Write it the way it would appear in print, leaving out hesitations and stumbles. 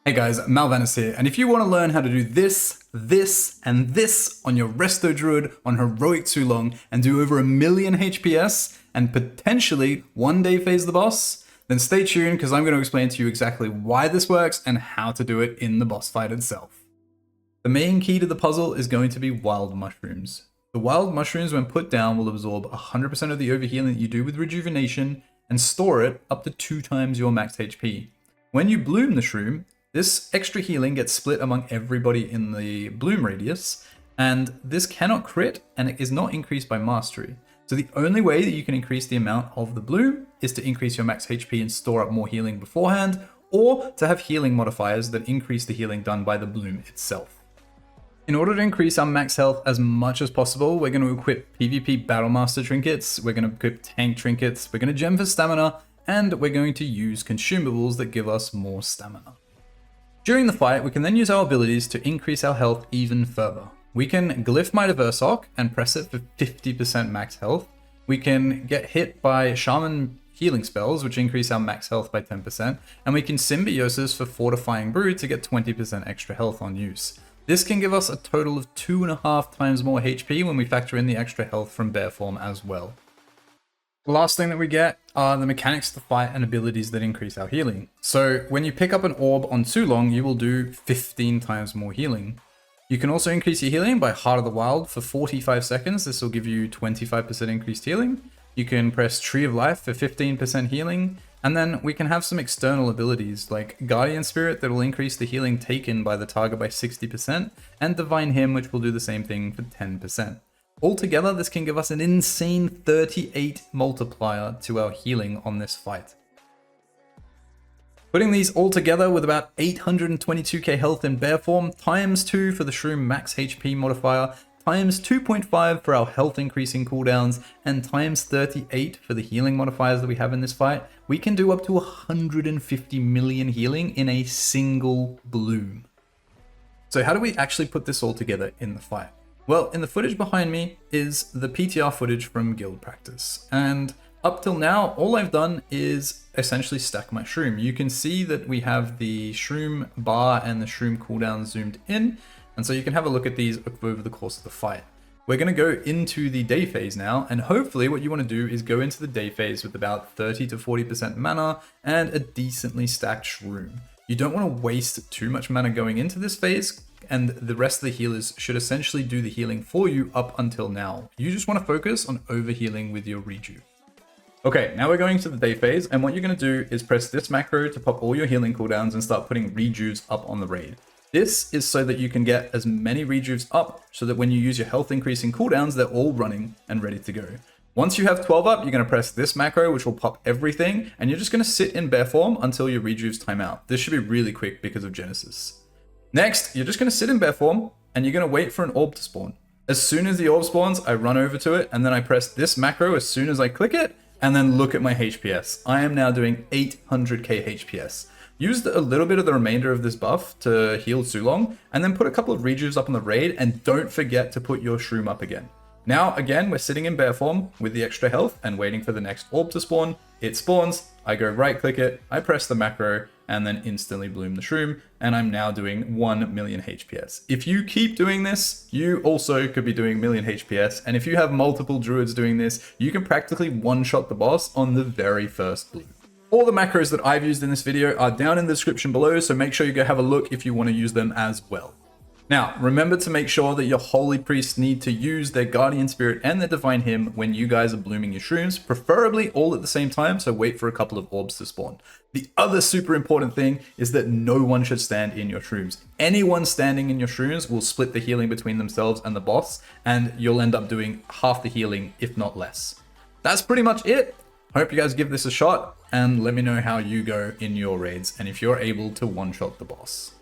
Hey guys, Malevolent here, and if you want to learn how to do this, and this on your Resto Druid on Heroic Tsulong and do over 1,000,000 HPS and potentially one day phase the boss, then stay tuned because I'm going to explain to you exactly why this works and how to do it in the boss fight itself. The main key to the puzzle is going to be wild mushrooms. The wild mushrooms, when put down, will absorb 100% of the overhealing that you do with Rejuvenation and store it up to 2 times your max HP. When you bloom the shroom, this extra healing gets split among everybody in the bloom radius, and this cannot crit and it is not increased by mastery. So the only way that you can increase the amount of the bloom is to increase your max HP and store up more healing beforehand, or to have healing modifiers that increase the healing done by the bloom itself. In order to increase our max health as much as possible, we're going to equip PvP Battlemaster trinkets, we're going to equip tank trinkets, we're going to gem for stamina, and we're going to use consumables that give us more stamina. During the fight, we can then use our abilities to increase our health even further. We can glyph Might of Ursoc and press it for 50% max health. We can get hit by Shaman healing spells, which increase our max health by 10%, and we can Symbiosis for Fortifying Brew to get 20% extra health on use. This can give us a total of 2.5 times more HP when we factor in the extra health from Bear Form as well. The last thing that we get are the mechanics of the fight and abilities that increase our healing. So when you pick up an orb on Tsulong, you will do 15 times more healing. You can also increase your healing by Heart of the Wild for 45 seconds. This will give you 25% increased healing. You can press Tree of Life for 15% healing. And then we can have some external abilities like Guardian Spirit that will increase the healing taken by the target by 60%, and Divine Hymn, which will do the same thing for 10%. Altogether, this can give us an insane 38 multiplier to our healing on this fight. Putting these all together with about 822k health in Bear Form, times 2 for the Shroom max HP modifier, times 2.5 for our health increasing cooldowns, and times 38 for the healing modifiers that we have in this fight, we can do up to 150 million healing in a single bloom. So how do we actually put this all together in the fight? Well, in the footage behind me is the PTR footage from guild practice, and up till now, all I've done is essentially stack my shroom. You can see that we have the shroom bar and the shroom cooldown zoomed in, and so you can have a look at these over the course of the fight. We're going to go into the day phase now, and hopefully what you want to do is go into the day phase with about 30 to 40% mana and a decently stacked shroom. You don't want to waste too much mana going into this phase, and the rest of the healers should essentially do the healing for you up until now. You just want to focus on overhealing with your rejuve. Okay, now we're going to the day phase, and what you're going to do is press this macro to pop all your healing cooldowns and start putting rejuves up on the raid. This is so that you can get as many rejuves up so that when you use your health increasing cooldowns, they're all running and ready to go. Once you have 12 up, you're going to press this macro, which will pop everything, and you're just going to sit in Bear Form until your rejuves time out. This should be really quick because of Genesis. Next, you're just going to sit in Bear Form, and you're going to wait for an orb to spawn. As soon as the orb spawns, I run over to it, and then I press this macro as soon as I click it, and then look at my HPS. I am now doing 800k HPS. Use a little bit of the remainder of this buff to heal Tsulong, and then put a couple of rejuves up on the raid, and don't forget to put your shroom up again. Now, again, we're sitting in Bear Form with the extra health and waiting for the next orb to spawn. It spawns, I go right click it, I press the macro, and then instantly bloom the shroom, and I'm now doing 1,000,000 HPS. If you keep doing this, you also could be doing 1,000,000 HPS, and if you have multiple druids doing this, you can practically one-shot the boss on the very first bloom. All the macros that I've used in this video are down in the description below, so make sure you go have a look if you want to use them as well. Now, remember to make sure that your holy priests need to use their guardian spirit and their divine hymn when you guys are blooming your shrooms, preferably all at the same time, so wait for a couple of orbs to spawn. The other super important thing is that no one should stand in your shrooms. Anyone standing in your shrooms will split the healing between themselves and the boss, and you'll end up doing half the healing, if not less. That's pretty much it. Hope you guys give this a shot, and let me know how you go in your raids, and if you're able to one-shot the boss.